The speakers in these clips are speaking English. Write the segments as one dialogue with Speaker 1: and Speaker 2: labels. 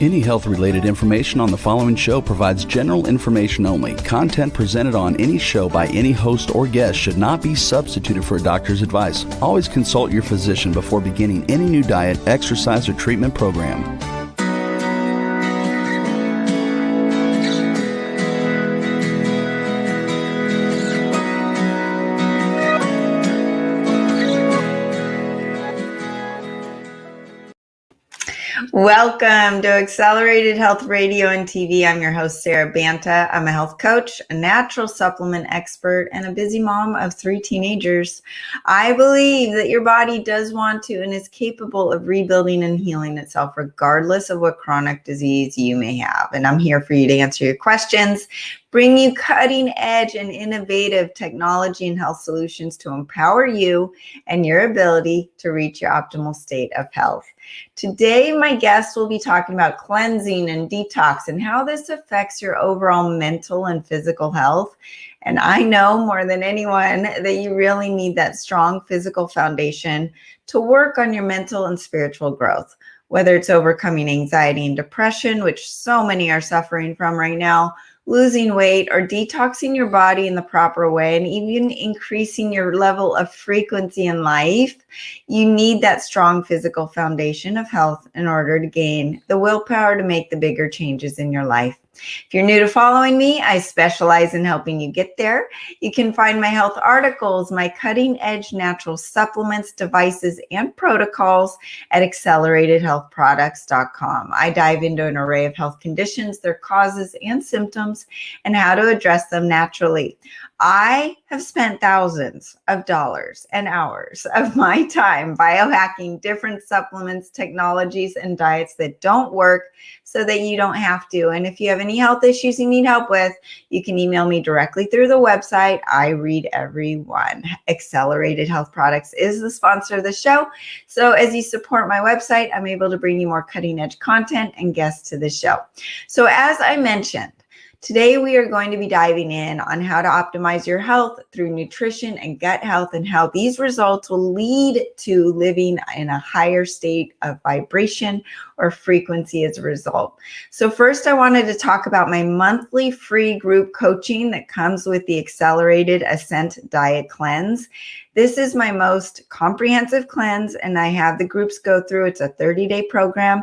Speaker 1: Any health-related information on the following show provides general information only. Content presented on any show by any host or guest should not be substituted for a doctor's advice. Always consult your physician before beginning any new diet, exercise, or treatment program.
Speaker 2: Welcome to Accelerated Health Radio and TV. I'm your host, Sarah Banta. I'm a health coach, a natural supplement expert, and a busy mom of 3 teenagers. I believe that your body does want to and is capable of rebuilding and healing itself, regardless of what chronic disease you may have. And I'm here for you to answer your questions, bring you cutting edge and innovative technology and health solutions to empower you and your ability to reach your optimal state of health. Today, my guest will be talking about cleansing and detox and how this affects your overall mental and physical health. And I know more than anyone that you really need that strong physical foundation to work on your mental and spiritual growth, whether it's overcoming anxiety and depression, which so many are suffering from right now, losing weight, or detoxing your body in the proper way, and even increasing your level of frequency in life. You need that strong physical foundation of health in order to gain the willpower to make the bigger changes in your life. If you're new to following me, I specialize in helping you get there. You can find my health articles, my cutting edge natural supplements, devices, and protocols at acceleratedhealthproducts.com. I dive into an array of health conditions, their causes and symptoms, and how to address them naturally. I have spent thousands of dollars and hours of my time biohacking different supplements, technologies, and diets that don't work so that you don't have to. And if you have any health issues you need help with, you can email me directly through the website. I read everyone. Accelerated Health Products is the sponsor of the show. So as you support my website, I'm able to bring you more cutting edge content and guests to the show. So as I mentioned, today, we are going to be diving in on how to optimize your health through nutrition and gut health, and how these results will lead to living in a higher state of vibration or frequency as a result. So first, I wanted to talk about my monthly free group coaching that comes with the Accelerated Ascent Diet Cleanse. This is my most comprehensive cleanse, and I have the groups go through. It's a 30-day program,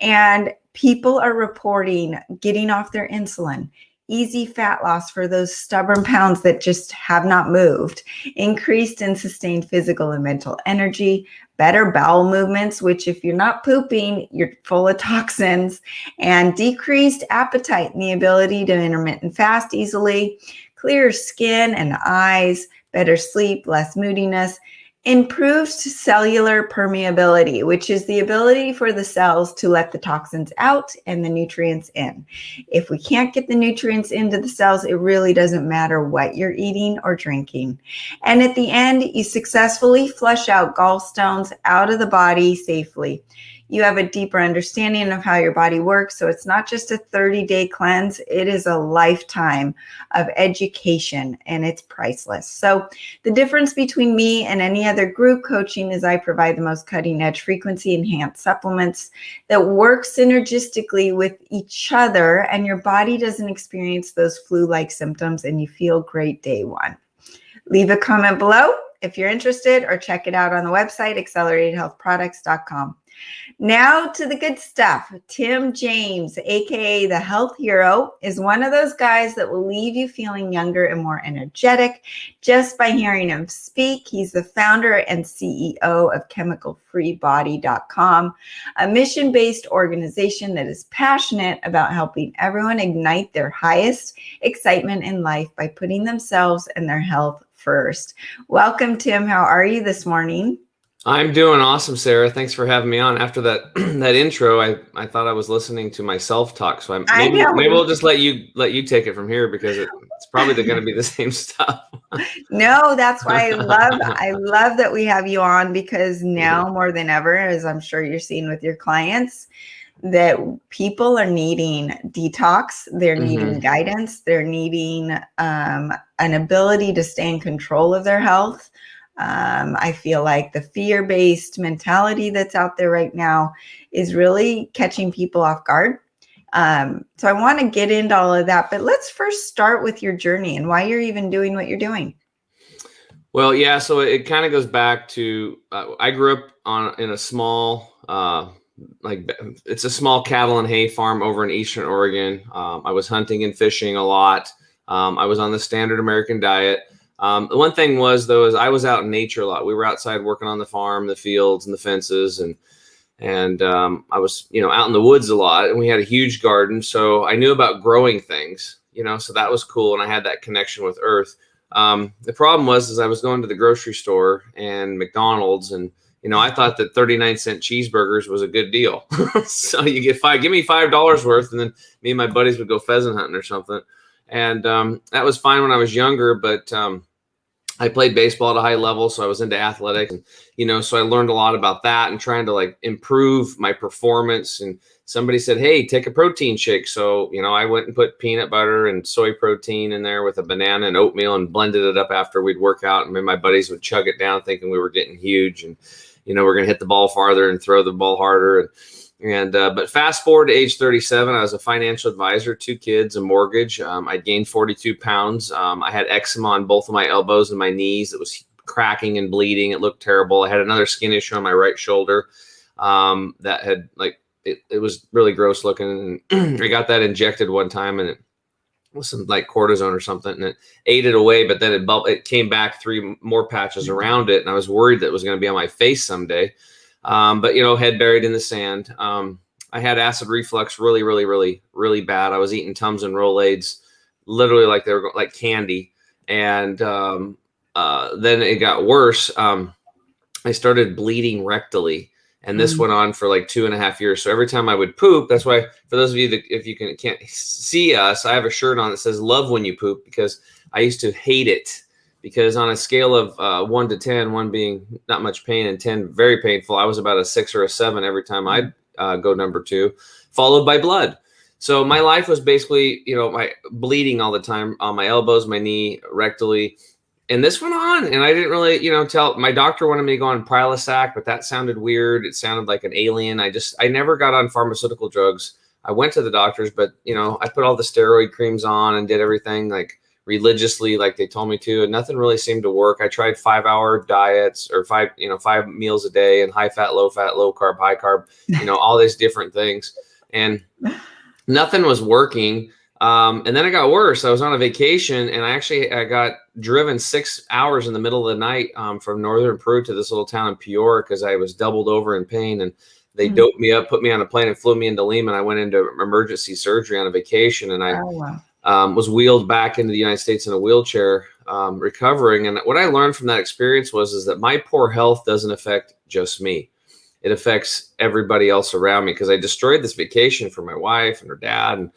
Speaker 2: and people are reporting getting off their insulin, easy fat loss for those stubborn pounds that just have not moved, increased and sustained physical and mental energy, better bowel movements, which if you're not pooping, you're full of toxins, and decreased appetite and the ability to intermittent fast easily, clearer skin and eyes, better sleep, less moodiness, improved cellular permeability, which is the ability for the cells to let the toxins out and the nutrients in. If we can't get the nutrients into the cells, it really doesn't matter what you're eating or drinking. And at the end, you successfully flush out gallstones out of the body safely. You have a deeper understanding of how your body works. So it's not just a 30-day cleanse. It is a lifetime of education, and it's priceless. So the difference between me and any other group coaching is I provide the most cutting-edge frequency enhanced supplements that work synergistically with each other, and your body doesn't experience those flu-like symptoms, and you feel great day one. Leave a comment below if you're interested, or check it out on the website, acceleratedhealthproducts.com. Now to the good stuff. Tim James, aka the Health Hero, is one of those guys that will leave you feeling younger and more energetic just by hearing him speak. He's the founder and CEO of chemicalfreebody.com, a mission-based organization that is passionate about helping everyone ignite their highest excitement in life by putting themselves and their health first. Welcome, Tim. How are you this morning?
Speaker 3: I'm doing awesome, Sarah. Thanks for having me on. After that that intro, I thought I was listening to myself talk. So maybe we'll just let you take it from here, because it's probably going to be the same stuff.
Speaker 2: No, that's why I love that we have you on, because now more than ever, as I'm sure you're seeing with your clients, that people are needing detox, they're needing guidance, they're needing an ability to stay in control of their health. I feel like the fear-based mentality that's out there right now is really catching people off guard. So I want to get into all of that, but let's first start with your journey and why you're even doing what you're doing.
Speaker 3: Well, yeah, so it kind of goes back to I grew up in a small it's a small cattle and hay farm over in Eastern Oregon. I was hunting and fishing a lot. I was on the standard American diet. The one thing was, though, is I was out in nature a lot. We were outside working on the farm, the fields and the fences, and I was, out in the woods a lot, and we had a huge garden. So I knew about growing things, so that was cool. And I had that connection with earth. The problem was I was going to the grocery store and McDonald's, and I thought that 39-cent cheeseburgers was a good deal. So you give me $5 worth, and then me and my buddies would go pheasant hunting or something. And that was fine when I was younger, but I played baseball at a high level, so I was into athletics, and, so I learned a lot about that and trying to improve my performance. And somebody said, hey, take a protein shake. So, I went and put peanut butter and soy protein in there with a banana and oatmeal and blended it up after we'd work out. And my buddies would chug it down thinking we were getting huge and, we're going to hit the ball farther and throw the ball harder. But fast forward to age 37, I was a financial advisor, 2 kids, a mortgage. I gained 42 pounds. I had eczema on both of my elbows and my knees. It was cracking and bleeding. It looked terrible. I had another skin issue on my right shoulder that had it was really gross looking. And I got that injected one time, and it was some cortisone or something, and it ate it away. But then it came back 3 more patches around it, and I was worried that it was going to be on my face someday. But head buried in the sand. I had acid reflux really, really, really, really bad. I was eating Tums and Rolaids, literally like they were like candy. And then it got worse. I started bleeding rectally, and this went on for 2.5 years. So every time I would poop, that's why, for those of you that if you can't see us, I have a shirt on that says "Love when you poop," because I used to hate it. Because on a scale of 1 to 10, 1 being not much pain and 10 very painful, I was about a 6 or a 7 every time I'd go number 2, followed by blood. So my life was basically, my bleeding all the time on my elbows, my knee, rectally. And this went on, and I didn't really, tell. My doctor wanted me to go on Prilosec, but that sounded weird. It sounded like an alien. I never got on pharmaceutical drugs. I went to the doctors, but, I put all the steroid creams on and did everything religiously like they told me to, and nothing really seemed to work. I tried 5-hour diets or 5 meals a day and high fat, low carb, high carb, all these different things, and nothing was working. And then it got worse. I was on a vacation, and I got driven 6 hours in the middle of the night from northern Peru to this little town in Pior because I was doubled over in pain, and they doped me up, put me on a plane, and flew me into Lima. And I went into emergency surgery on a vacation, and I was wheeled back into the United States in a wheelchair, recovering. And what I learned from that experience was that my poor health doesn't affect just me. It affects everybody else around me, because I destroyed this vacation for my wife and her dad. And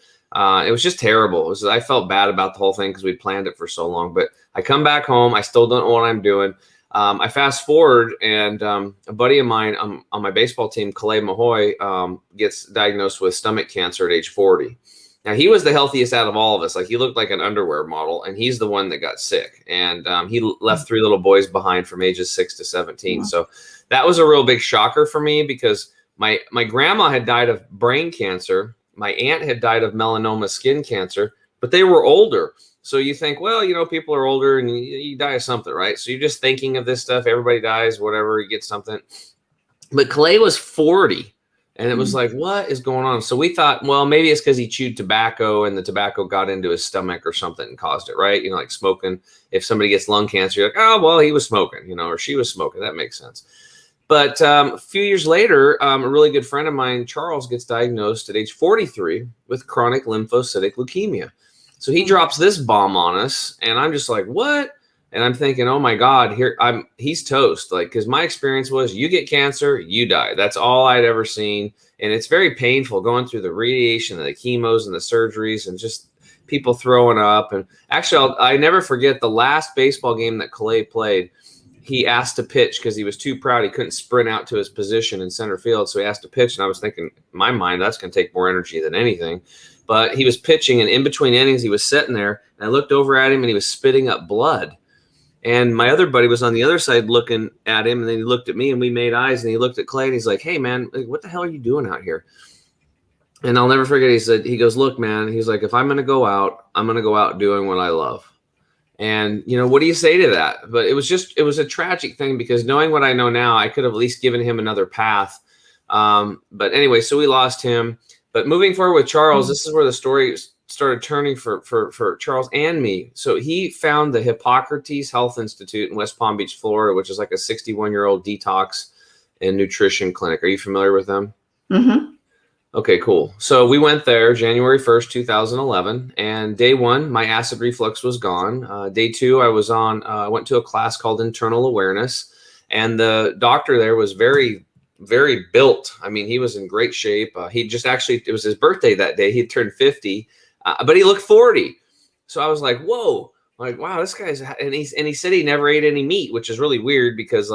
Speaker 3: it was just terrible. I felt bad about the whole thing because we planned it for so long. But I come back home. I still don't know what I'm doing. I fast forward, and a buddy of mine on my baseball team, Calais Mahoy, gets diagnosed with stomach cancer at age 40. Now, he was the healthiest out of all of us. He looked like an underwear model, and he's the one that got sick. And he left 3 little boys behind from ages 6 to 17. Wow. So that was a real big shocker for me, because my grandma had died of brain cancer. My aunt had died of melanoma skin cancer, but they were older. So you think, well, people are older and you die of something, right? So you're just thinking of this stuff. Everybody dies, whatever, you get something. But Calais was 40. And it was like, what is going on? So we thought, well, maybe it's because he chewed tobacco and the tobacco got into his stomach or something and caused it, right? Like smoking. If somebody gets lung cancer, you're like, oh, well, he was smoking, or she was smoking. That makes sense. But a few years later, a really good friend of mine, Charles, gets diagnosed at age 43 with chronic lymphocytic leukemia. So he drops this bomb on us, and I'm just like, what? And I'm thinking, oh my God, he's toast. Because my experience was, you get cancer, you die. That's all I'd ever seen. And it's very painful going through the radiation and the chemos and the surgeries and just people throwing up. And actually, I never forget the last baseball game that Calais played. He asked to pitch because he was too proud. He couldn't sprint out to his position in center field. So he asked to pitch. And I was thinking, in my mind, that's going to take more energy than anything. But he was pitching, and in between innings, he was sitting there. And I looked over at him, and he was spitting up blood. And my other buddy was on the other side looking at him, and then he looked at me, and we made eyes, and he looked at Clay, and he's like, hey, man, what the hell are you doing out here? And I'll never forget, he goes, look, man, he's like, if I'm going to go out, I'm going to go out doing what I love. And, what do you say to that? But it was a tragic thing, because knowing what I know now, I could have at least given him another path. But anyway, so we lost him. But moving forward with Charles, this is where the story started turning for Charles and me. So he found the Hippocrates Health Institute in West Palm Beach, Florida, which is like a 61-year-old detox and nutrition clinic. Are you familiar with them?
Speaker 2: Mm-hmm.
Speaker 3: Okay, cool. So we went there January 1st, 2011, and day one, my acid reflux was gone. Day two, I went to a class called Internal Awareness, and the doctor there was very, very built. I mean, he was in great shape. It was his birthday that day. He had turned 50, but he looked 40. So I was like, whoa. Like, wow, this guy's, and he said he never ate any meat, which is really weird, because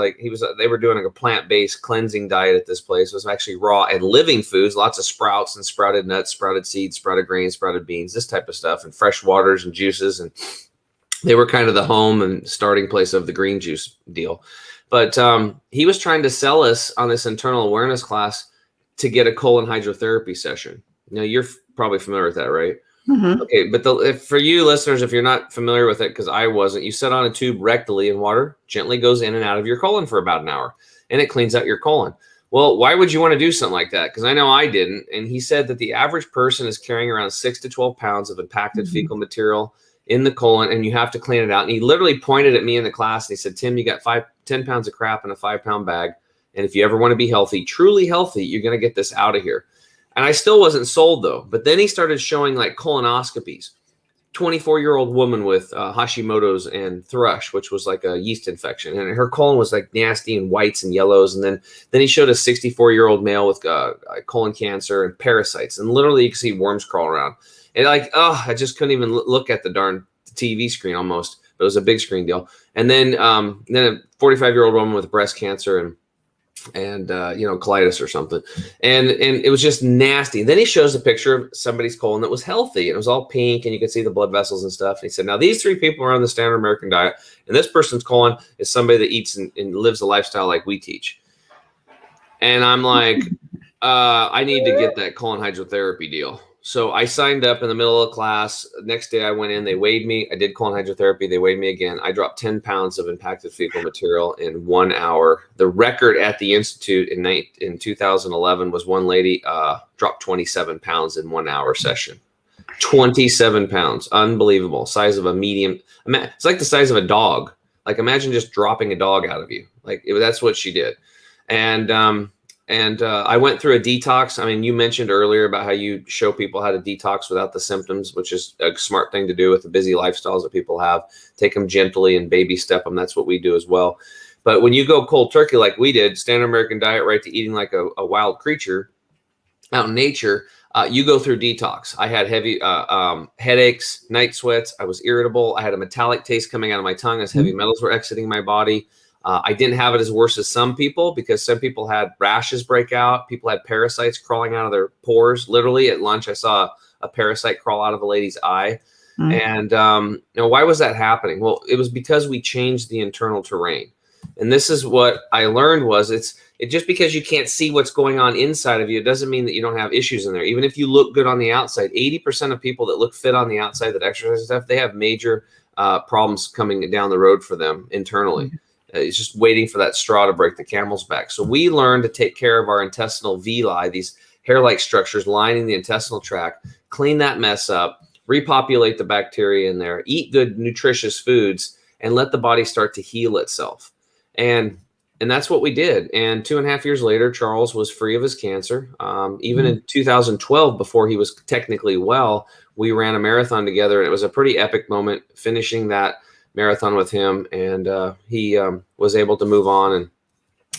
Speaker 3: they were doing like a plant-based cleansing diet at this place. It was actually raw and living foods, lots of sprouts and sprouted nuts, sprouted seeds, sprouted grains, sprouted beans, this type of stuff, and fresh waters and juices. And they were kind of the home and starting place of the green juice deal. But he was trying to sell us on this internal awareness class to get a colon hydrotherapy session. Now, you're probably familiar with that, right?
Speaker 2: Mm-hmm.
Speaker 3: Okay, but for you listeners, if you're not familiar with it, because I wasn't, you set on a tube rectally, and water gently goes in and out of your colon for about an hour, and it cleans out your colon. Well, why would you want to do something like that? Because I know I didn't. And he said that the average person is carrying around 6 to 12 pounds of impacted fecal material in the colon, and you have to clean it out. And he literally pointed at me in the class, and he said, Tim, you got 10 pounds of crap in a 5-pound bag. And if you ever want to be healthy, truly healthy, you're going to get this out of here. And I still wasn't sold, though. But then he started showing like colonoscopies. 24-year-old woman with Hashimoto's and thrush, which was like a yeast infection. And her colon was like nasty and whites and yellows. And then he showed a 64-year-old male with colon cancer and parasites. And literally you could see worms crawl around. And I just couldn't even look at the darn TV screen almost. But it was a big screen deal. And then a 45-year-old woman with breast cancer and colitis or something. And it was just nasty. Then he shows a picture of somebody's colon that was healthy, and it was all pink, and you could see the blood vessels and stuff. And he said, now these 3 people are on the standard American diet, and this person's colon is somebody that eats and lives a lifestyle like we teach. And I'm like, I need to get that colon hydrotherapy deal. So I signed up in the middle of class. Next day I went in, they weighed me. I did colon hydrotherapy. They weighed me again. I dropped 10 pounds of impacted fecal material in 1 hour. The record at the Institute in 2011 was one lady dropped 27 pounds in 1 hour session. 27 pounds. Unbelievable. Size of a medium. It's like the size of a dog. Like, imagine just dropping a dog out of you. That's what she did. And I went through a detox. I mean, you mentioned earlier about how you show people how to detox without the symptoms, which is a smart thing to do with the busy lifestyles that people have. Take them gently and baby step them. That's what we do as well. But when you go cold turkey like we did, standard American diet, right to eating like a wild creature out in nature, you go through detox. I had heavy headaches, night sweats. I was irritable. I had a metallic taste coming out of my tongue as heavy metals were exiting my body. I didn't have it as worse as some people, because some people had rashes break out. People had parasites crawling out of their pores. Literally at lunch, I saw a parasite crawl out of a lady's eye. And why was that happening? Well, it was because we changed the internal terrain. And this is what I learned was it just because you can't see what's going on inside of you, it doesn't mean that you don't have issues in there. Even if you look good on the outside, 80% of people that look fit on the outside that exercise and stuff, they have major problems coming down the road for them internally. It's just waiting for that straw to break the camel's back. So we learned to take care of our intestinal villi, these hair-like structures lining the intestinal tract, clean that mess up, repopulate the bacteria in there, eat good, nutritious foods, and let the body start to heal itself. And that's what we did. And 2.5 years later, Charles was free of his cancer. Even in 2012, before he was technically well, we ran a marathon together, and it was a pretty epic moment finishing that marathon with him. And he was able to move on and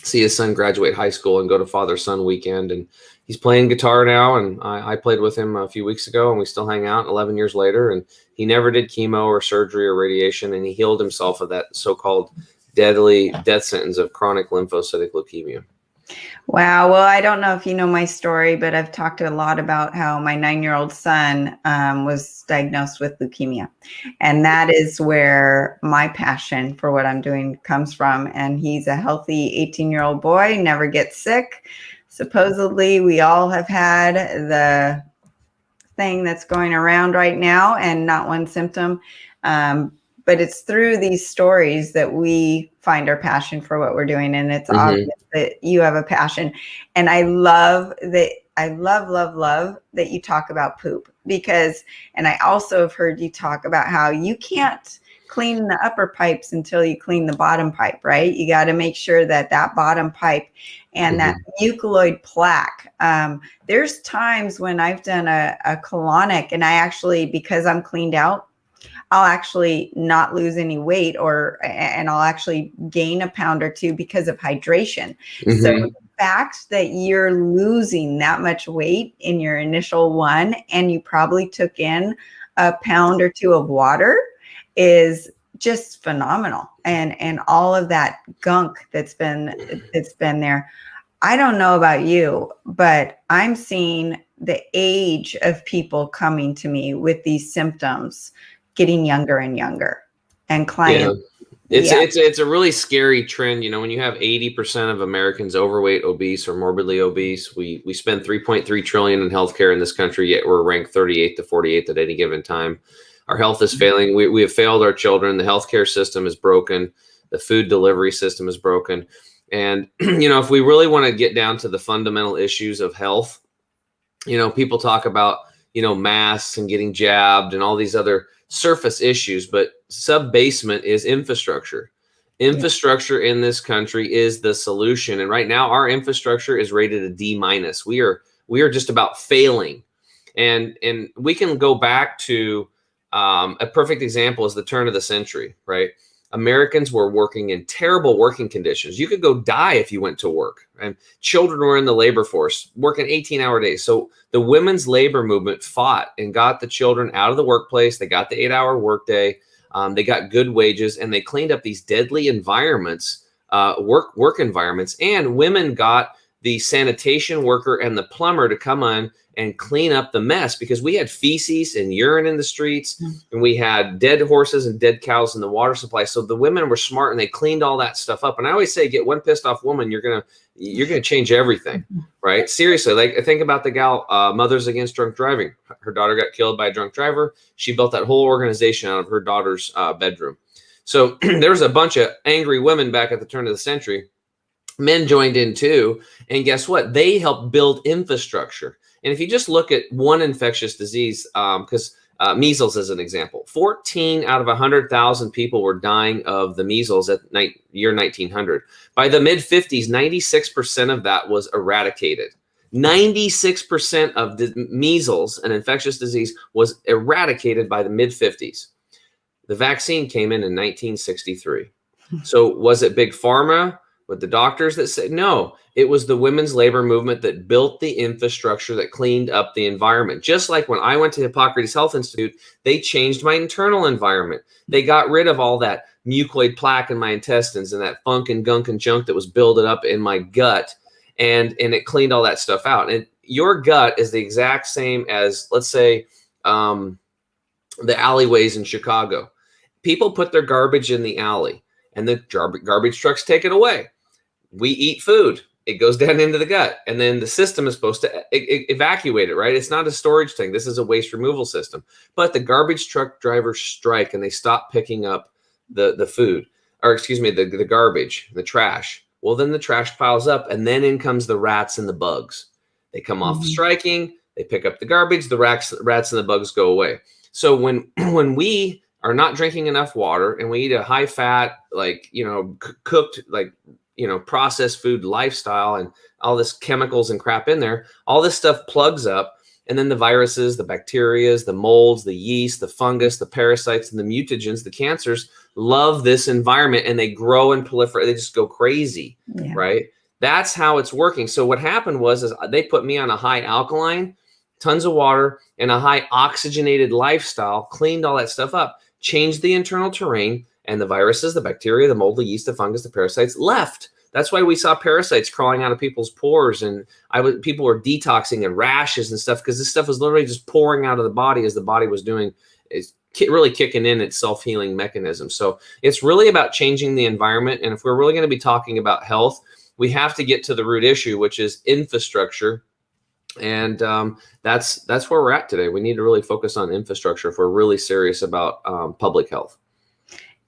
Speaker 3: see his son graduate high school and go to father-son weekend. And he's playing guitar now. And I played with him a few weeks ago, and we still hang out 11 years later. And he never did chemo or surgery or radiation. And he healed himself of that so-called deadly death sentence of chronic lymphocytic leukemia.
Speaker 2: Wow. Well, I don't know if you know my story, but I've talked a lot about how my 9-year-old son was diagnosed with leukemia. And that is where my passion for what I'm doing comes from. And he's a healthy 18-year-old boy, never gets sick. Supposedly, we all have had the thing that's going around right now and not one symptom. But it's through these stories that we find our passion for what we're doing. And it's obvious that you have a passion. And I love that. I love that you talk about poop because, and I also have heard you talk about how you can't clean the upper pipes until you clean the bottom pipe, right? You got to make sure that that bottom pipe and that mucoid plaque. There's times when I've done a colonic and I actually, because I'm cleaned out, I'll actually not lose any weight and I'll actually gain a pound or two because of hydration. So the fact that you're losing that much weight in your initial one and you probably took in a pound or two of water is just phenomenal. And all of that gunk that's been there. I don't know about you, but I'm seeing the age of people coming to me with these symptoms getting younger and younger, and clients.
Speaker 3: Yeah. It's a really scary trend. You know, when you have 80% of Americans overweight, obese, or morbidly obese, we spend $3.3 trillion in healthcare in this country, yet we're ranked 38th to 48th at any given time. Our health is failing. We have failed our children. The healthcare system is broken. The food delivery system is broken. And, you know, if we really want to get down to the fundamental issues of health, you know, people talk about, you know, masks and getting jabbed and all these other surface issues, but sub-basement is infrastructure. Infrastructure in this country is the solution. And right now our infrastructure is rated a D-. We are just about failing. And we can go back to a perfect example is the turn of the century, right? Americans were working in terrible working conditions. You could go die if you went to work. And children were in the labor force, working 18-hour days. So the women's labor movement fought and got the children out of the workplace. They got the 8-hour workday. They got good wages, and they cleaned up these deadly environments, work environments. And women got the sanitation worker and the plumber to come on and clean up the mess, because we had feces and urine in the streets, and we had dead horses and dead cows in the water supply. So the women were smart and they cleaned all that stuff up. And I always say, get one pissed off woman, you're gonna change everything, right? Seriously, like think about the gal, Mothers Against Drunk Driving. Her daughter got killed by a drunk driver. She built that whole organization out of her daughter's bedroom. So there was a bunch of angry women back at the turn of the century. Men joined in too, and guess what? They helped build infrastructure. And if you just look at one infectious disease, because measles is an example, 14 out of 100,000 people were dying of the measles at year 1900. By the mid-50s, 96% of that was eradicated. 96% of the measles, an infectious disease, was eradicated by the mid-50s. The vaccine came in 1963. So was it big pharma with the doctors that said no? It was the women's labor movement that built the infrastructure that cleaned up the environment. Just like when I went to Hippocrates Health Institute, they changed my internal environment. They got rid of all that mucoid plaque in my intestines and that funk and gunk and junk that was building up in my gut, and it cleaned all that stuff out. And your gut is the exact same as, let's say, the alleyways in Chicago. People put their garbage in the alley, and the garbage trucks take it away. We eat food. It goes down into the gut, and then the system is supposed to evacuate it, right? It's not a storage thing. This is a waste removal system. But the garbage truck drivers strike, and they stop picking up the food, or excuse me, the garbage, the trash. Well, then the trash piles up, and then in comes the rats and the bugs. They come off striking, they pick up the garbage, the rats and the bugs go away. So when we are not drinking enough water and we eat a high fat, like, you know, cooked, like, you know, processed food lifestyle and all this chemicals and crap in there, all this stuff plugs up. And then the viruses, the bacterias, the molds, the yeast, the fungus, the parasites, and the mutagens, the cancers love this environment, and they grow and proliferate. They just go crazy, right? That's how it's working. So what happened was they put me on a high alkaline, tons of water, and a high oxygenated lifestyle, cleaned all that stuff up, changed the internal terrain, and the viruses, the bacteria, the mold, the yeast, the fungus, the parasites left. That's why we saw parasites crawling out of people's pores, and people were detoxing and rashes and stuff, because this stuff was literally just pouring out of the body as the body was doing, is really kicking in its self-healing mechanism. So it's really about changing the environment. And if we're really going to be talking about health, we have to get to the root issue, which is infrastructure. And that's where we're at today. We need to really focus on infrastructure if we're really serious about public health.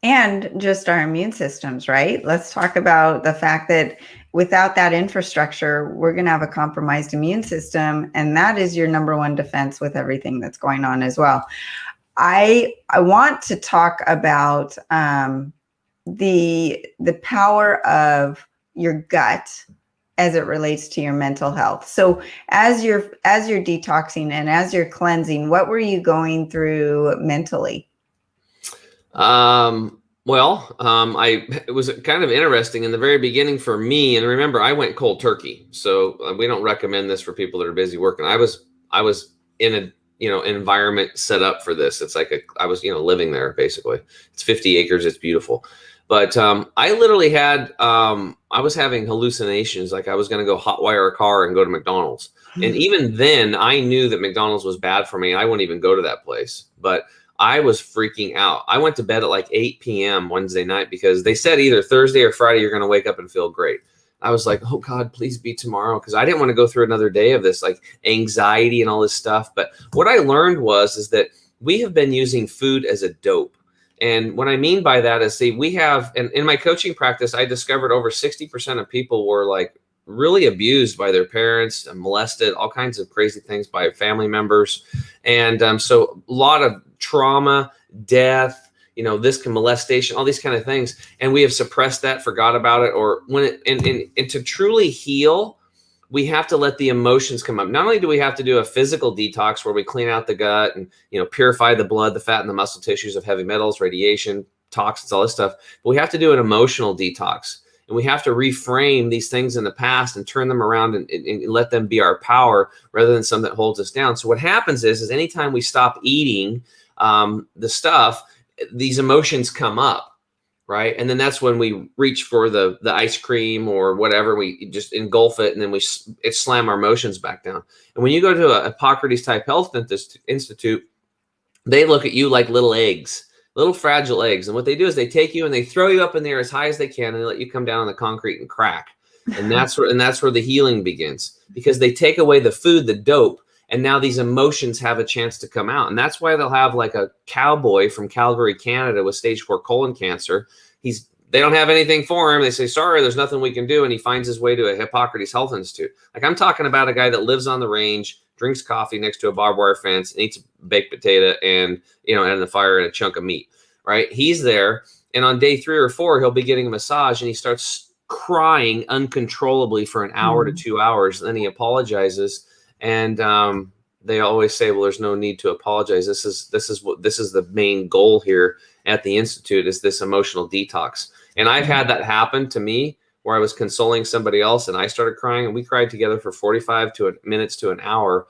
Speaker 2: And just our immune systems, right? Let's talk about the fact that without that infrastructure, we're going to have a compromised immune system. And that is your number one defense with everything that's going on as well. I want to talk about the power of your gut as it relates to your mental health. So as you're detoxing and as you're cleansing, what were you going through mentally?
Speaker 3: It was kind of interesting in the very beginning for me. And remember, I went cold turkey. So we don't recommend this for people that are busy working. I was in a, environment set up for this. It's like I was, living there basically. It's 50 acres. It's beautiful. But I literally had, I was having hallucinations, like I was going to go hotwire a car and go to McDonald's. And even then I knew that McDonald's was bad for me. I wouldn't even go to that place, but I was freaking out. I went to bed at like 8 p.m. Wednesday night because they said either Thursday or Friday, you're going to wake up and feel great. I was like, oh God, please be tomorrow. Cause I didn't want to go through another day of this like anxiety and all this stuff. But what I learned is that we have been using food as a dope. And what I mean by that is, we have, and in my coaching practice, I discovered over 60% of people were like really abused by their parents, molested, all kinds of crazy things by family members. And so a lot of trauma, death, molestation, all these kind of things. And we have suppressed that, forgot about it, or and to truly heal, we have to let the emotions come up. Not only do we have to do a physical detox where we clean out the gut and, purify the blood, the fat, and the muscle tissues of heavy metals, radiation, toxins, all this stuff, but we have to do an emotional detox. And we have to reframe these things in the past and turn them around and let them be our power rather than something that holds us down. So what happens is anytime we stop eating the stuff, these emotions come up. Right. And then that's when we reach for the ice cream or whatever. We just engulf it and then it slam our emotions back down. And when you go to a Hippocrates type health institute, they look at you like little eggs, little fragile eggs. And what they do is they take you and they throw you up in the air as high as they can and they let you come down on the concrete and crack. And that's where the healing begins, because they take away the food, the dope. And now these emotions have a chance to come out. And that's why they'll have like a cowboy from Calgary, Canada with stage 4 colon cancer. They don't have anything for him. They say, sorry, there's nothing we can do. And he finds his way to a Hippocrates Health Institute. Like, I'm talking about a guy that lives on the range, drinks coffee next to a barbed wire fence, and eats a baked potato and, and the fire and a chunk of meat, right? He's there. And on day 3 or 4, he'll be getting a massage and he starts crying uncontrollably for an hour to 2 hours. And then he apologizes. And they always say, well, there's no need to apologize. This is the main goal here at the Institute, is this emotional detox. And I've had that happen to me where I was consoling somebody else and I started crying, and we cried together for 45 minutes to an hour,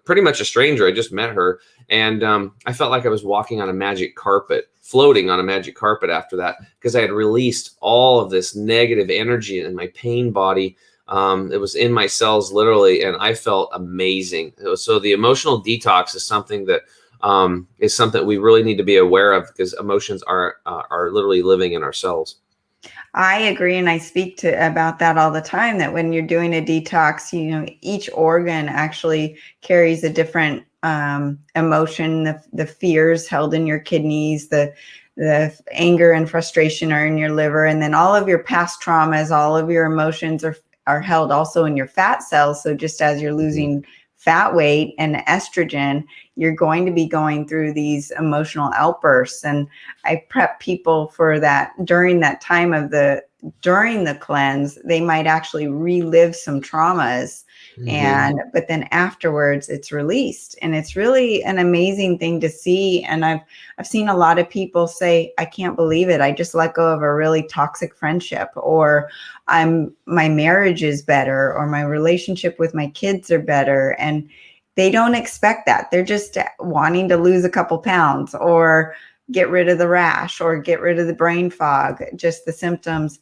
Speaker 3: pretty much a stranger. I just met her. And I felt like I was walking on a magic carpet, floating on a magic carpet after that, because I had released all of this negative energy in my pain body. It was in my cells literally, and I felt amazing. So the emotional detox is something that we really need to be aware of, because emotions are literally living in our cells.
Speaker 2: I agree. And I speak about that all the time, that when you're doing a detox, each organ actually carries a different emotion. The fears held in your kidneys, the anger and frustration are in your liver. And then all of your past traumas, all of your emotions are held also in your fat cells. So just as you're losing fat weight and estrogen, you're going to be going through these emotional outbursts. And I prep people for that during that time during the cleanse. They might actually relive some traumas, but then afterwards it's released. And it's really an amazing thing to see. And I've seen a lot of people say, I can't believe it. I just let go of a really toxic friendship, or my marriage is better, or my relationship with my kids are better. And they don't expect that. They're just wanting to lose a couple pounds, or get rid of the rash, or get rid of the brain fog, just the symptoms.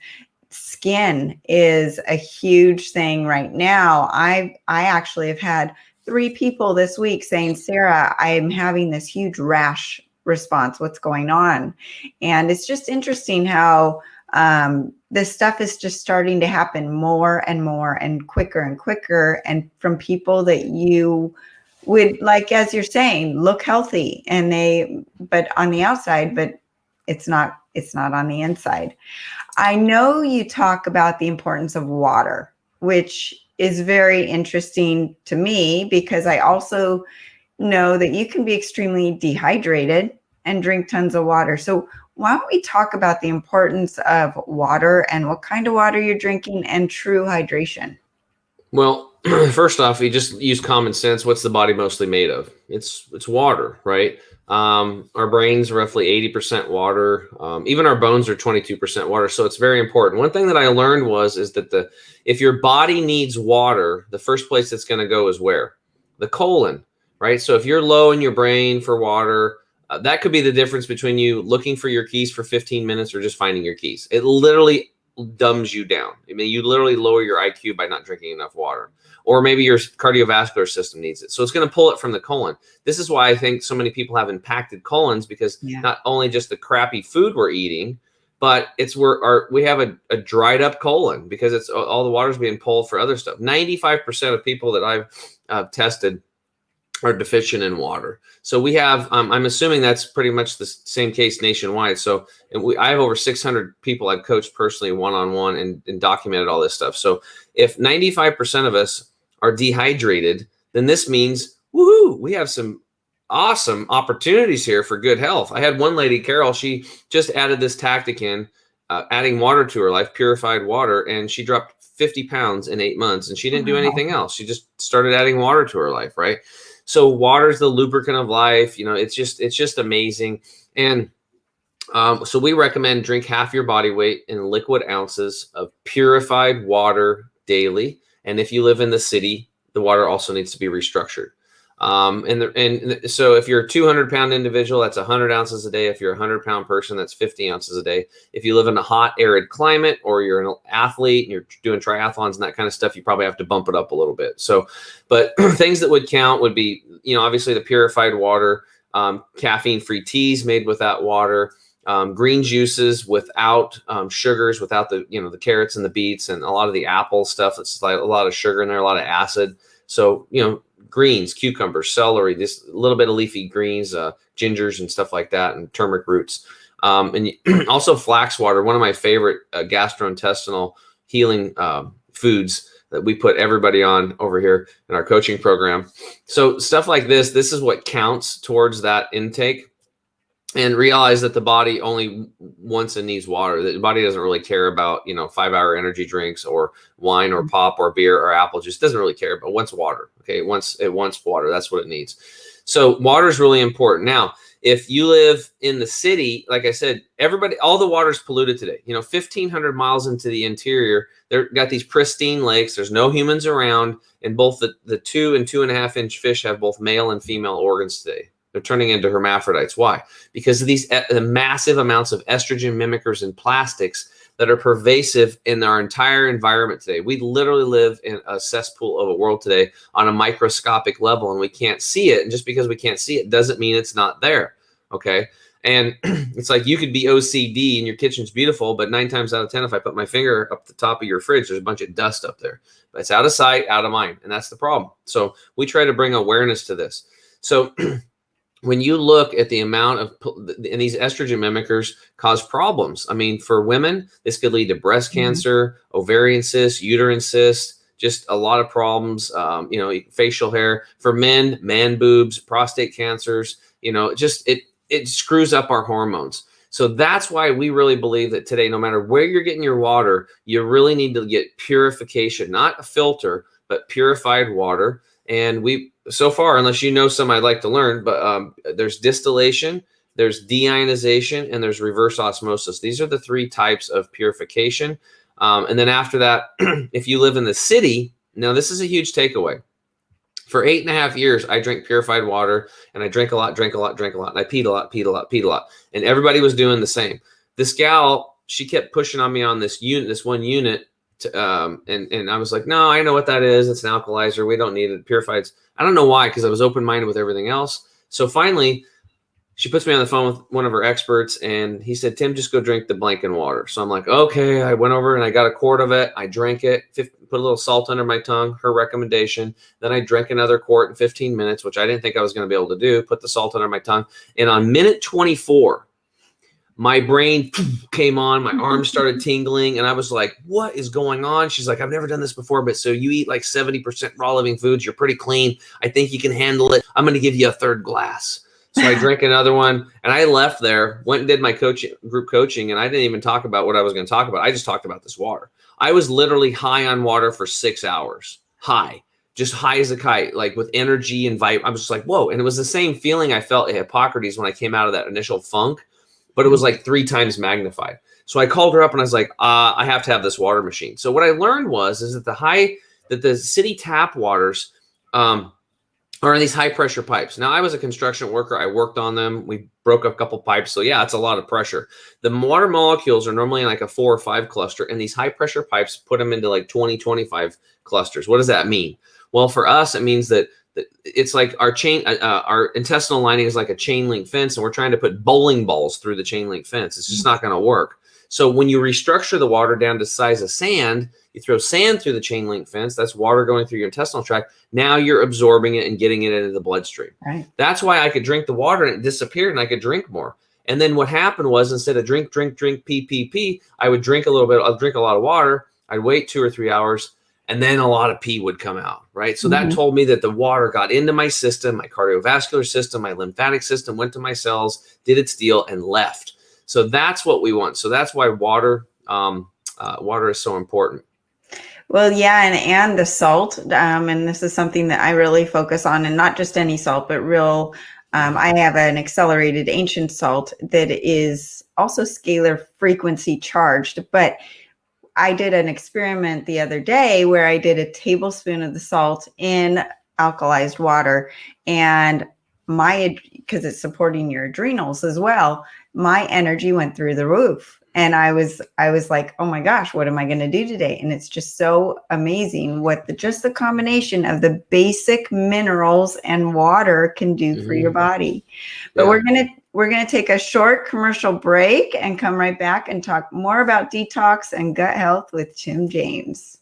Speaker 2: skin is a huge thing right now. I actually have had 3 people this week saying, Sarah, I'm having this huge rash response. What's going on? And it's just interesting how this stuff is just starting to happen more and more and quicker, and from people that you would, like, as you're saying, look healthy, and but on the outside, but it's not on the inside. I know you talk about the importance of water, which is very interesting to me, because I also know that you can be extremely dehydrated and drink tons of water. So why don't we talk about the importance of water and what kind of water you're drinking and true hydration?
Speaker 3: Well, first off, you just use common sense. What's the body mostly made of? It's water, right? Our brain's roughly 80% water. Even our bones are 22% water. So it's very important. One thing that I learned is that if your body needs water, the first place it's going to go is where? The colon, right? So if you're low in your brain for water, that could be the difference between you looking for your keys for 15 minutes or just finding your keys. It literally dumbs you down. I mean, you literally lower your IQ by not drinking enough water, or maybe your cardiovascular system needs it. So it's going to pull it from the colon. This is why I think so many people have impacted colons, because not only just the crappy food we're eating, but we have a dried up colon because it's all the water's being pulled for other stuff. 95% of people that I've tested are deficient in water. So we have, I'm assuming that's pretty much the same case nationwide. So I have over 600 people I've coached personally one-on-one and documented all this stuff. So if 95% of us are dehydrated, then this means, woohoo, we have some awesome opportunities here for good health. I had one lady, Carol, she just added this tactic in, adding water to her life, purified water, and she dropped 50 pounds in 8 months, and she didn't do anything else. She just started adding water to her life, right? So water is the lubricant of life. It's just amazing. And so we recommend drink half your body weight in liquid ounces of purified water daily. And if you live in the city, the water also needs to be restructured. So if you're a 200-pound individual, that's 100 ounces a day. If you're a 100-pound person, that's 50 ounces a day. If you live in a hot, arid climate, or you're an athlete and you're doing triathlons and that kind of stuff, you probably have to bump it up a little bit. So, but things that would count would be, obviously the purified water, caffeine-free teas made with that water, green juices without sugars, without the carrots and the beets and a lot of the apple stuff. That's like a lot of sugar in there, a lot of acid. So, greens, cucumbers, celery, just a little bit of leafy greens, gingers and stuff like that, and turmeric roots. And also flax water, one of my favorite gastrointestinal healing foods that we put everybody on over here in our coaching program. So stuff like this is what counts towards that intake. And realize that the body only wants and needs water. The body doesn't really care about, 5-hour energy drinks or wine or pop or beer or apple juice. It doesn't really care, but wants water. Okay. It wants water. That's what it needs. So water is really important. Now, if you live in the city, like I said, all the water is polluted today. 1,500 miles into the interior, they've got these pristine lakes. There's no humans around. And both the 2 and 2.5 inch fish have both male and female organs today. They're turning into hermaphrodites. Why? Because of the massive amounts of estrogen mimickers and plastics that are pervasive in our entire environment today. We literally live in a cesspool of a world today on a microscopic level, and we can't see it. And just because we can't see it doesn't mean it's not there. Okay. And it's like you could be OCD and your kitchen's beautiful, but 9 times out of 10, if I put my finger up the top of your fridge, there's a bunch of dust up there. But it's out of sight, out of mind. And that's the problem. So we try to bring awareness to this. So when you look at the amount of, and these estrogen mimickers cause problems. I mean, for women, this could lead to breast cancer, ovarian cysts, uterine cysts, just a lot of problems, facial hair. For men, man boobs, prostate cancers, it screws up our hormones. So that's why we really believe that today, no matter where you're getting your water, you really need to get purification, not a filter, but purified water. And so far, unless some I'd like to learn, but there's distillation, there's deionization, and there's reverse osmosis. These are the 3 types of purification. And then after that, if you live in the city, now this is a huge takeaway. For 8.5 years, I drank purified water, and I drank a lot, and I peed a lot. And everybody was doing the same. This gal she kept pushing on me on this one unit. And I was like, no, I know what that is. It's an alkalizer. We don't need it. Purified. I don't know why, because I was open-minded with everything else. So finally, she puts me on the phone with one of her experts, and he said, Tim, just go drink the blank in water. So I'm like, okay. I went over and I got a quart of it. I drank it, put a little salt under my tongue, her recommendation. Then I drank another quart in 15 minutes, which I didn't think I was going to be able to do, put the salt under my tongue. And on minute 24, my brain came on, my arms started tingling, and I was like, what is going on? She's like, I've never done this before, but so you eat like 70% raw living foods. You're pretty clean. I think you can handle it. I'm going to give you a third glass. So I drank another one, and I left there, went and did my group coaching, and I didn't even talk about what I was going to talk about. I just talked about this water. I was literally high on water for 6 hours. Just high as a kite, like with energy and vibe. I was just like, whoa. And it was the same feeling I felt at Hippocrates when I came out of that initial funk, but it was like 3 times magnified. So I called her up and I was like, I have to have this water machine. So what I learned is that the city tap waters are in these high pressure pipes. Now I was a construction worker. I worked on them. We broke a couple pipes. So yeah, it's a lot of pressure. The water molecules are normally in like a 4 or 5 cluster, and these high pressure pipes put them into like 20, 25 clusters. What does that mean? Well, for us, it means that it's like our intestinal lining is like a chain link fence, and we're trying to put bowling balls through the chain link fence. It's just not going to work. So when you restructure the water down to the size of sand, you throw sand through the chain link fence. That's water going through your intestinal tract. Now you're absorbing it and getting it into the bloodstream. Right. That's why I could drink the water and it disappeared, and I could drink more. And then what happened was, instead of drink, pee, I would drink a little bit. I'd drink a lot of water. I'd wait 2 or 3 hours, and then a lot of pee would come out, right? So that told me that the water got into my system, my cardiovascular system, my lymphatic system, went to my cells, did its deal, and left. So that's what we want. So that's why water is so important.
Speaker 2: Well, yeah, and the salt, and this is something that I really focus on, and not just any salt, but real. I have an accelerated ancient salt that is also scalar frequency charged, but I did an experiment the other day where I did a tablespoon of the salt in alkalized water, and because it's supporting your adrenals as well, my energy went through the roof. And I was like, oh my gosh, what am I going to do today? And it's just so amazing what just the combination of the basic minerals and water can do for your body. But we're going to take a short commercial break and come right back and talk more about detox and gut health with Tim James.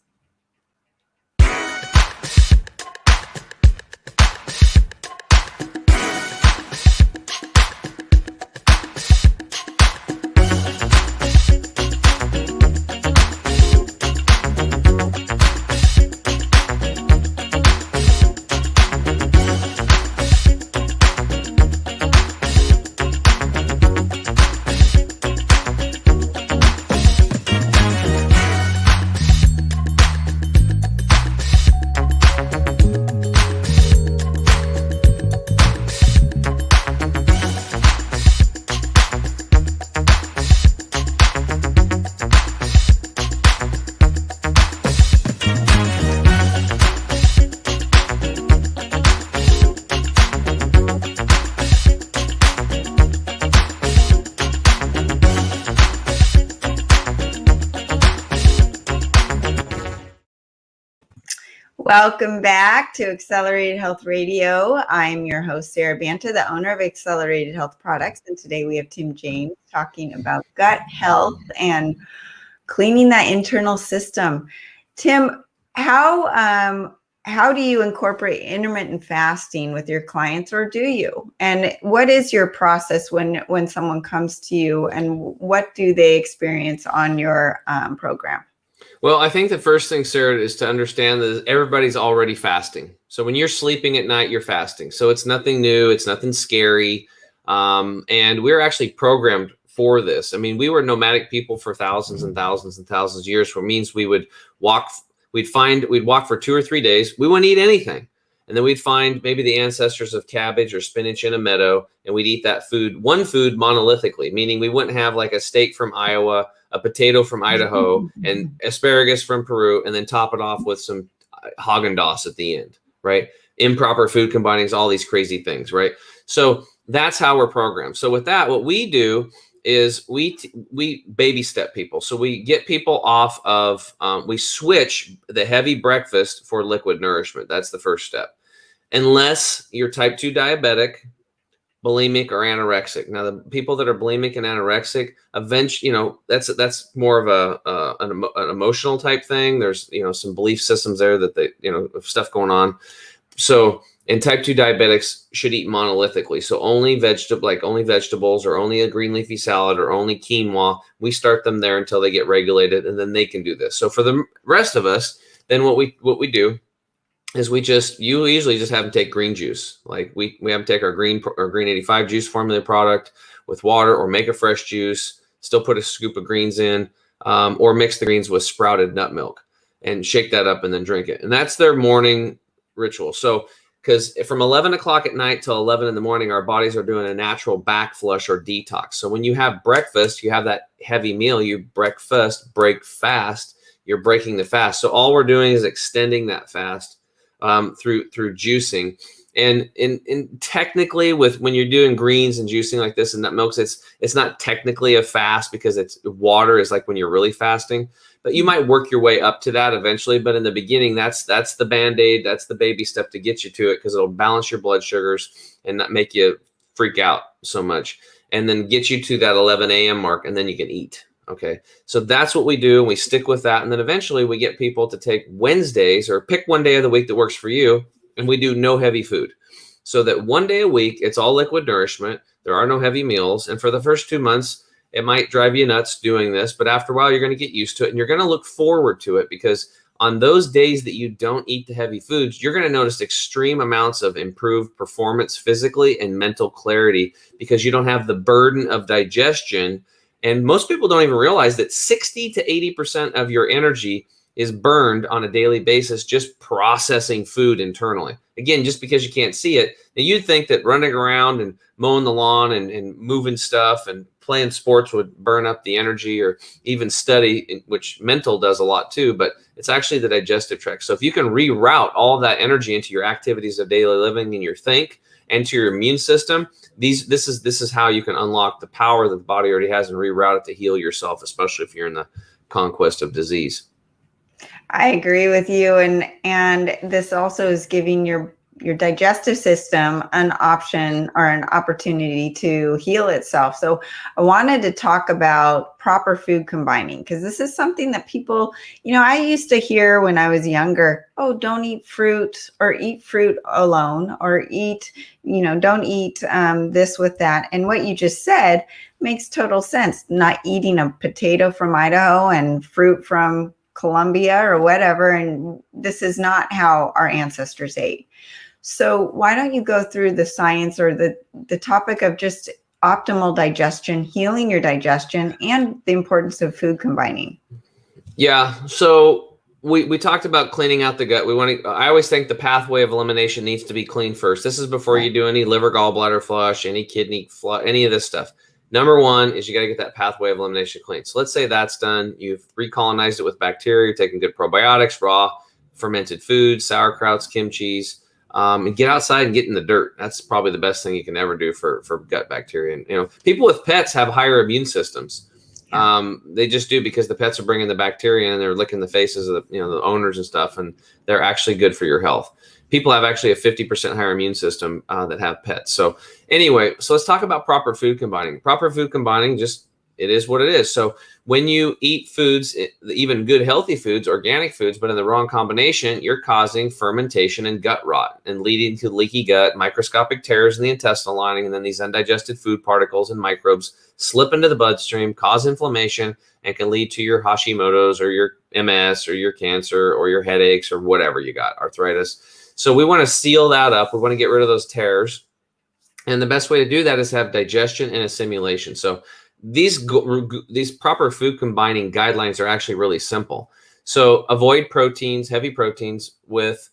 Speaker 2: Welcome back to Accelerated Health Radio. I'm your host, Sarah Banta, the owner of Accelerated Health Products. And today we have Tim James talking about gut health and cleaning that internal system. Tim, how do you incorporate intermittent fasting with your clients, or do you? And what is your process when someone comes to you, and what do they experience on your program?
Speaker 3: Well, I think the first thing, Sarah, is to understand that everybody's already fasting. So when you're sleeping at night, you're fasting. So it's nothing new. It's nothing scary. And we're actually programmed for this. I mean, we were nomadic people for thousands and thousands and thousands of years, which means we would walk. We'd walk for 2 or 3 days. We wouldn't eat anything. And then we'd find maybe the ancestors of cabbage or spinach in a meadow, and we'd eat that food, one food monolithically, meaning we wouldn't have like a steak from Iowa, a potato from Idaho, and asparagus from Peru, and then top it off with some Haagen-Dazs at the end, right? Improper food combining all these crazy things, right? So that's how we're programmed. So with that, what we do is we baby step people. So we get people off of, we switch the heavy breakfast for liquid nourishment. That's the first step. Unless you're type 2 diabetic, bulimic, or anorexic. Now, the people that are bulimic and anorexic, eventually, that's more of an emotional type thing. There's, some belief systems there that they, stuff going on. So, and type 2 diabetics should eat monolithically. So only vegetables, or only a green leafy salad, or only quinoa. We start them there until they get regulated, and then they can do this. So for the rest of us, then what we do is you usually just have them take green juice. Like we have them take our green 85 juice formula product with water, or make a fresh juice, still put a scoop of greens in, or mix the greens with sprouted nut milk and shake that up and then drink it. And that's their morning ritual. So, because from 11 o'clock at night till 11 in the morning, our bodies are doing a natural back flush or detox. So when you have breakfast, you have that heavy meal, you break fast, you're breaking the fast. So all we're doing is extending that fast through juicing. And technically, when you're doing greens and juicing like this and nut milks, it's not technically a fast, because water is like when you're really fasting. But you might work your way up to that eventually. But in the beginning, that's the Band-Aid. That's the baby step to get you to it, because it'll balance your blood sugars and not make you freak out so much, and then get you to that 11 a.m. mark, and then you can eat. Okay, so that's what we do, and we stick with that. And then eventually we get people to take Wednesdays, or pick one day of the week that works for you, and we do no heavy food. So that one day a week, it's all liquid nourishment. There are no heavy meals. And for the first 2 months, it might drive you nuts doing this, but after a while, you're going to get used to it, and you're going to look forward to it, because on those days that you don't eat the heavy foods, you're going to notice extreme amounts of improved performance physically and mental clarity, because you don't have the burden of digestion. And most people don't even realize that 60 to 80% of your energy is burned on a daily basis just processing food internally. Again, just because you can't see it. Now, you'd think that running around and mowing the lawn and moving stuff and playing sports would burn up the energy, or even study, which mental does a lot too, but it's actually the digestive tract. So if you can reroute all of that energy into your activities of daily living and your think, and to your immune system, this is how you can unlock the power that the body already has and reroute it to heal yourself, especially if you're in the conquest of disease.
Speaker 2: I agree with you. And this also is giving your digestive system an option or an opportunity to heal itself. So I wanted to talk about proper food combining, because this is something that people, I used to hear when I was younger, oh, don't eat fruit, or eat fruit alone, or eat, don't eat this with that. And what you just said makes total sense. Not eating a potato from Idaho and fruit from Colombia or whatever. And this is not how our ancestors ate. So why don't you go through the science, or the topic of just optimal digestion, healing your digestion, and the importance of food combining? Yeah.
Speaker 3: So we talked about cleaning out the gut. I always think the pathway of elimination needs to be clean first. This is before you do any liver, gallbladder flush, any kidney flush, any of this stuff. Number one is you got to get that pathway of elimination clean. So let's say that's done. You've recolonized it with bacteria. You're taking good probiotics, raw fermented foods, sauerkrauts, kimchis. And get outside and get in the dirt. That's probably the best thing you can ever do for gut bacteria. And, people with pets have higher immune systems. They just do, because the pets are bringing the bacteria in, and they're licking the faces of the owners and stuff, and they're actually good for your health. People have actually a 50% higher immune system that have pets. So anyway, let's talk about proper food combining. Proper food combining, it is what it is. So when you eat foods, even good healthy foods, organic foods, but in the wrong combination, you're causing fermentation and gut rot, and leading to leaky gut, microscopic tears in the intestinal lining, and then these undigested food particles and microbes slip into the bloodstream, cause inflammation, and can lead to your Hashimoto's, or your MS, or your cancer, or your headaches, or whatever you got, arthritis. So we want to seal that up. We want to get rid of those tears. And the best way to do that is have digestion and assimilation. So these proper food combining guidelines are actually really simple. So avoid heavy proteins with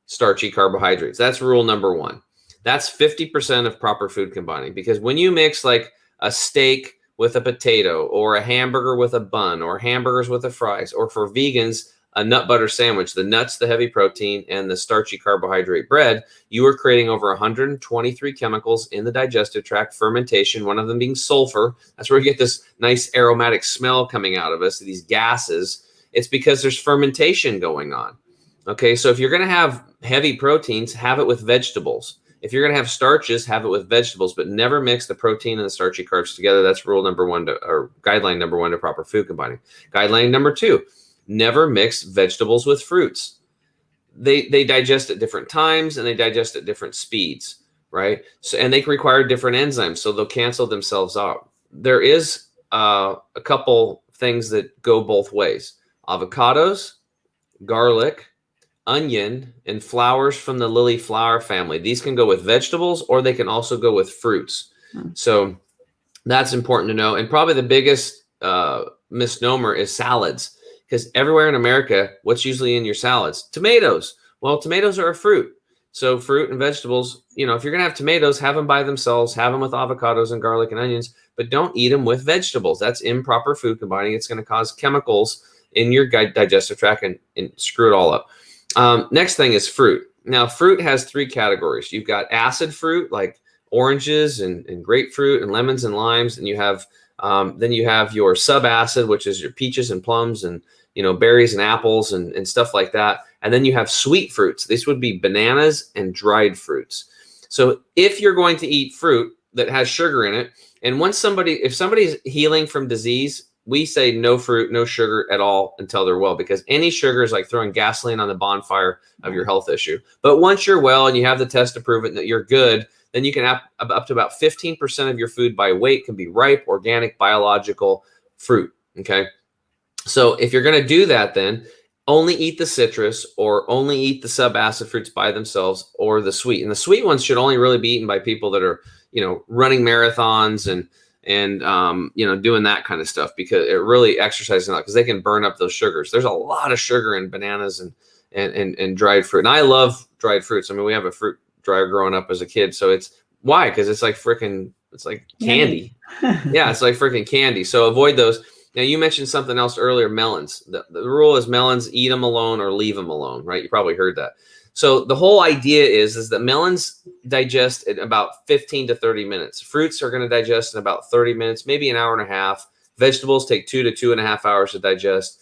Speaker 3: starchy carbohydrates. That's rule number one. That's 50% of proper food combining, because when you mix like a steak with a potato, or a hamburger with a bun, or hamburgers with the fries, or for vegans, a nut butter sandwich, the nuts, the heavy protein, and the starchy carbohydrate bread, you are creating over 123 chemicals in the digestive tract, fermentation, one of them being sulfur. That's where we get this nice aromatic smell coming out of us, these gases. It's because there's fermentation going on. Okay, so if you're going to have heavy proteins, have it with vegetables. If you're going to have starches, have it with vegetables, but never mix the protein and the starchy carbs together. That's rule number one, or guideline number one to proper food combining. Guideline number two, never mix vegetables with fruits. They digest at different times and they digest at different speeds, right? So, and they require different enzymes, so they'll cancel themselves out. There is a couple things that go both ways. Avocados, garlic, onion, and flowers from the lily flower family. These can go with vegetables or they can also go with fruits. So that's important to know. And probably the biggest misnomer is salads, because everywhere in America, what's usually in your salads? Tomatoes. Well, tomatoes are a fruit. So fruit and vegetables, if you're going to have tomatoes, have them by themselves, have them with avocados and garlic and onions, but don't eat them with vegetables. That's improper food combining. It's going to cause chemicals in your digestive tract and screw it all up. Next thing is fruit. Now, fruit has three categories. You've got acid fruit like oranges and grapefruit and lemons and limes, and then you have your subacid, which is your peaches and plums and berries and apples and stuff like that. And then you have sweet fruits. These would be bananas and dried fruits. So if you're going to eat fruit that has sugar in it, and if somebody's healing from disease, we say no fruit, no sugar at all until they're well, because any sugar is like throwing gasoline on the bonfire of your health issue. But once you're well and you have the test to prove it that you're good, then you can have up to about 15% of your food by weight can be ripe, organic, biological fruit. Okay. So if you're going to do that, then only eat the citrus or only eat the subacid fruits by themselves or the sweet. And the sweet ones should only really be eaten by people that are, running marathons and doing that kind of stuff, because it really exercises a lot, because they can burn up those sugars. There's a lot of sugar in bananas and dried fruit. And I love dried fruits. I mean, we have a fruit dryer growing up as a kid. So why? Because it's like candy. Yeah, it's like freaking candy. So avoid those. Now, you mentioned something else earlier, melons. The rule is melons, eat them alone or leave them alone, right? You probably heard that. So the whole idea is that melons digest in about 15 to 30 minutes. Fruits are going to digest in about 30 minutes, maybe an hour and a half. Vegetables take 2 to 2.5 hours to digest.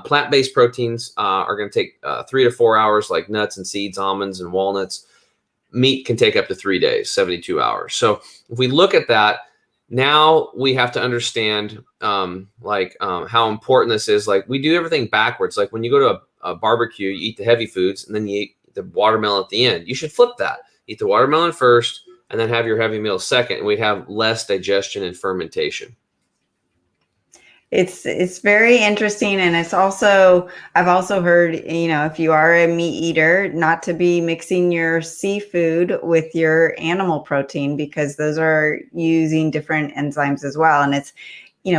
Speaker 3: Plant-based proteins are going to take 3 to 4 hours, like nuts and seeds, almonds and walnuts. Meat can take up to 3 days, 72 hours. So if we look at that, now we have to understand how important this is. Like, we do everything backwards. Like when you go to a barbecue, you eat the heavy foods and then you eat the watermelon at the end. You should flip that. Eat the watermelon first and then have your heavy meal second, and we'd have less digestion and fermentation.
Speaker 2: It's very interesting. And I've also heard, if you are a meat eater, not to be mixing your seafood with your animal protein, because those are using different enzymes as well. And it's,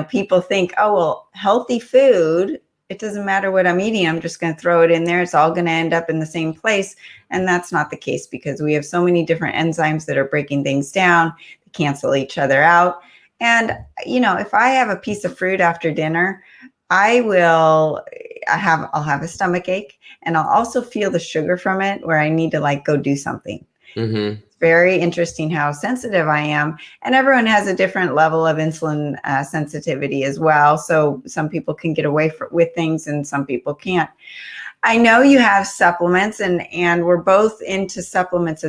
Speaker 2: people think, oh, well, healthy food, it doesn't matter what I'm eating, I'm just going to throw it in there. It's all going to end up in the same place. And that's not the case, because we have so many different enzymes that are breaking things down, cancel each other out. And, if I have a piece of fruit after dinner, I'll have a stomach ache, and I'll also feel the sugar from it where I need to go do something. Mm-hmm. It's very interesting how sensitive I am. And everyone has a different level of insulin sensitivity as well. So some people can get away with things and some people can't. I know you have supplements, and we're both into supplements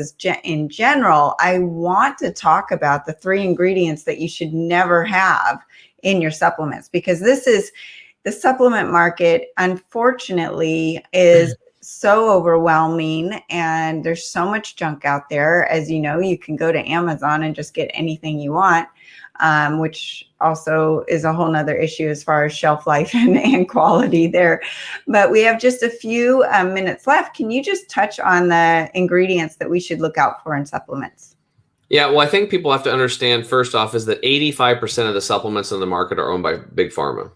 Speaker 2: in general. I want to talk about the 3 ingredients that you should never have in your supplements, because the supplement market, unfortunately, is so overwhelming, and there's so much junk out there. As you know, you can go to Amazon and just get anything you want, which also is a whole nother issue as far as shelf life and quality there. But we have just a few minutes left. Can you just touch on the ingredients that we should look out for in supplements?
Speaker 3: Yeah, well, I think people have to understand, first off, is that 85% of the supplements on the market are owned by Big Pharma.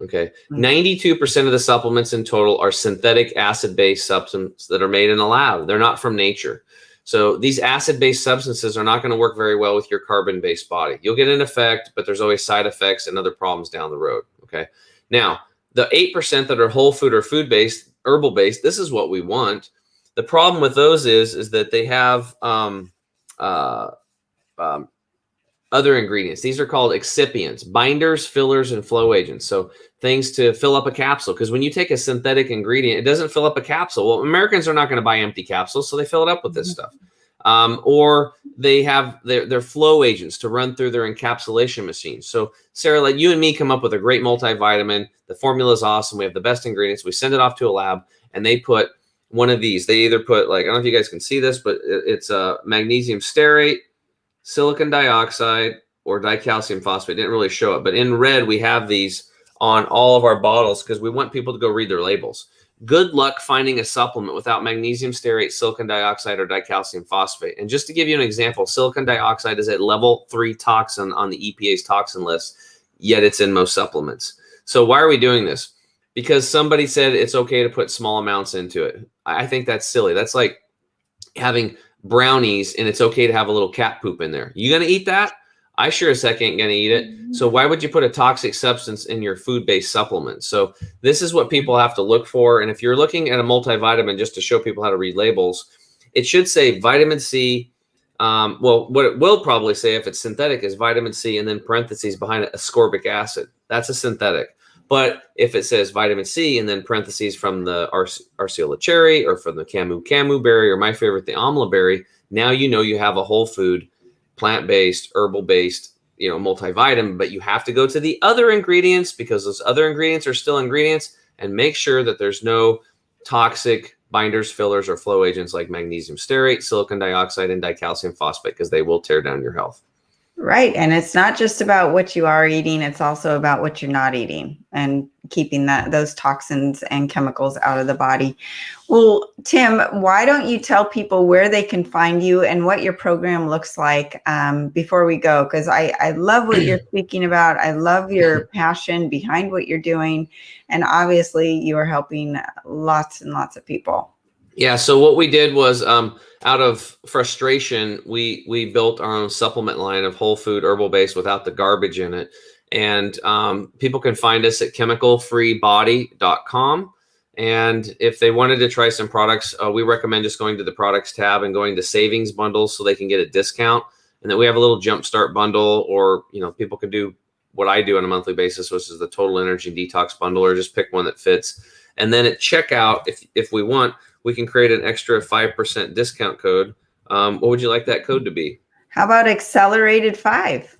Speaker 3: Okay. 92% of the supplements in total are synthetic acid-based substances that are made in a lab. They're not from nature. So these acid-based substances are not going to work very well with your carbon-based body. You'll get an effect, but there's always side effects and other problems down the road. Okay. Now, the 8% that are whole food or food-based, herbal-based, this is what we want. The problem with those is that they have other ingredients. These are called excipients, binders, fillers, and flow agents. So things to fill up a capsule. Because when you take a synthetic ingredient, it doesn't fill up a capsule. Well, Americans are not going to buy empty capsules, so they fill it up with this stuff. Or they have their flow agents to run through their encapsulation machines. So Sarah, like you and me come up with a great multivitamin. The formula is awesome. We have the best ingredients. We send it off to a lab, and they put one of these. They either put, like, I don't know if you guys can see this, but it's a magnesium stearate, silicon dioxide, or dicalcium phosphate. Didn't really show it, but in red we have these on all of our bottles because we want people to go read their labels. Good luck finding a supplement without magnesium stearate, silicon dioxide, or dicalcium phosphate. And just to give you an example, silicon dioxide is at level 3 toxin on the EPA's toxin list, yet it's in most supplements. So why are we doing this? Because somebody said it's okay to put small amounts into it. I think that's silly. That's like having brownies and it's okay to have a little cat poop in there. You gonna eat that? I sure as heck ain't gonna eat it. So why would you put a toxic substance in your food-based supplement? So this is what people have to look for. And if you're looking at a multivitamin, just to show people how to read labels, it should say vitamin C. Well, what it will probably say if it's synthetic is vitamin C and then parentheses behind it, ascorbic acid. That's a synthetic. But if it says vitamin C and then parentheses from the Arceola cherry or from the camu berry or my favorite, the amla berry, now you know you have a whole food, plant-based, herbal-based, multivitamin. But you have to go to the other ingredients because those other ingredients are still ingredients, and make sure that there's no toxic binders, fillers, or flow agents like magnesium stearate, silicon dioxide, and dicalcium phosphate because they will tear down your health.
Speaker 2: Right. And it's not just about what you are eating. It's also about what you're not eating and keeping those toxins and chemicals out of the body. Well, Tim, why don't you tell people where they can find you and what your program looks like before we go? Because I love what you're speaking about. I love your passion behind what you're doing. And obviously you are helping lots and lots of people.
Speaker 3: Yeah. So what we did was out of frustration, we built our own supplement line of whole food, herbal based without the garbage in it. And people can find us at chemicalfreebody.com. And if they wanted to try some products, we recommend just going to the products tab and going to savings bundles so they can get a discount. And then we have a little jumpstart bundle, or, people can do what I do on a monthly basis, which is the total energy detox bundle, or just pick one that fits. And then at checkout, if we want, we can create an extra 5% discount code. What would you like that code to be?
Speaker 2: How about accelerated 5?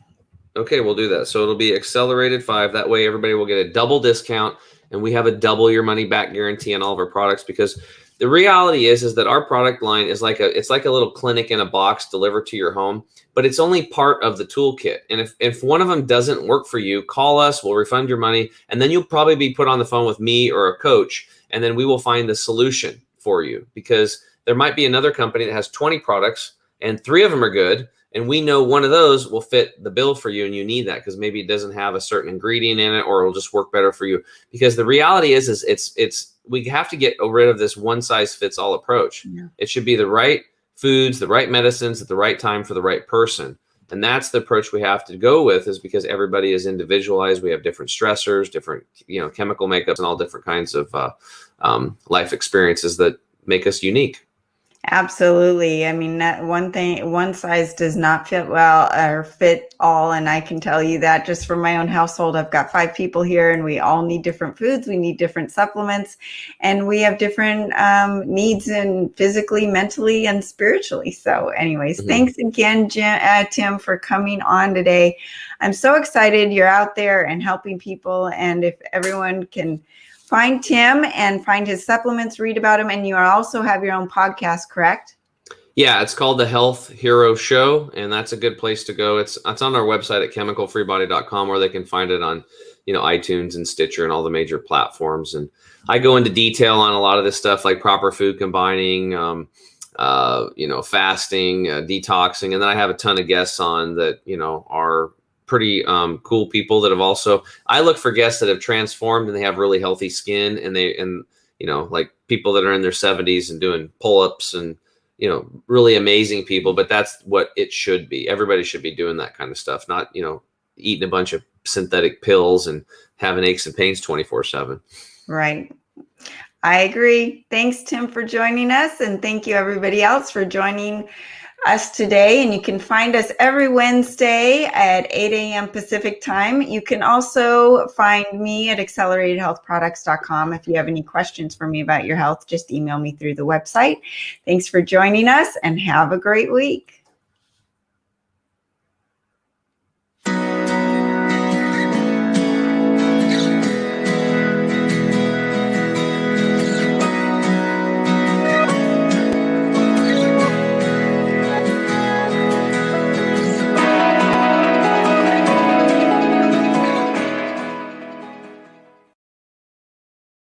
Speaker 3: Okay, we'll do that. So it'll be accelerated 5. That way everybody will get a double discount, and we have a double your money back guarantee on all of our products, because the reality is that our product line is like a little clinic in a box delivered to your home, but it's only part of the toolkit. And if one of them doesn't work for you, call us, we'll refund your money, and then you'll probably be put on the phone with me or a coach, and then we will find the solution for you, because there might be another company that has 20 products and 3 of them are good, and we know one of those will fit the bill for you, and you need that because maybe it doesn't have a certain ingredient in it, or it'll just work better for you. Because the reality is it's we have to get rid of this one size fits all approach. Yeah. It should be the right foods, the right medicines at the right time for the right person. And that's the approach we have to go with, is because everybody is individualized. We have different stressors, different, chemical makeups, and all different kinds of life experiences that make us unique.
Speaker 2: Absolutely. I mean, that one size does not fit well or fit all. And I can tell you that just from my own household. I've got 5 people here, and we all need different foods. We need different supplements, and we have different needs, and physically, mentally, and spiritually. So anyways, Thanks again, Tim, for coming on today. I'm so excited you're out there and helping people. And if everyone can find Tim and find his supplements, read about him, and you also have your own podcast, correct?
Speaker 3: Yeah, it's called The Health Hero Show, and that's a good place to go. It's on our website at chemicalfreebody.com, or they can find it on iTunes and Stitcher and all the major platforms. And I go into detail on a lot of this stuff, like proper food combining, fasting, detoxing, and then I have a ton of guests on that are pretty cool people that have also, I look for guests that have transformed and they have really healthy skin, and like people that are in their 70s and doing pull-ups, and really amazing people. But that's what it should be. Everybody should be doing that kind of stuff, not eating a bunch of synthetic pills and having aches and pains 24/7.
Speaker 2: Right. I agree. Thanks, Tim, for joining us. And thank you, everybody else, for joining us today. And you can find us every Wednesday at 8 a.m. Pacific time. You can also find me at acceleratedhealthproducts.com. If you have any questions for me about your health, just email me through the website. Thanks for joining us and have a great week.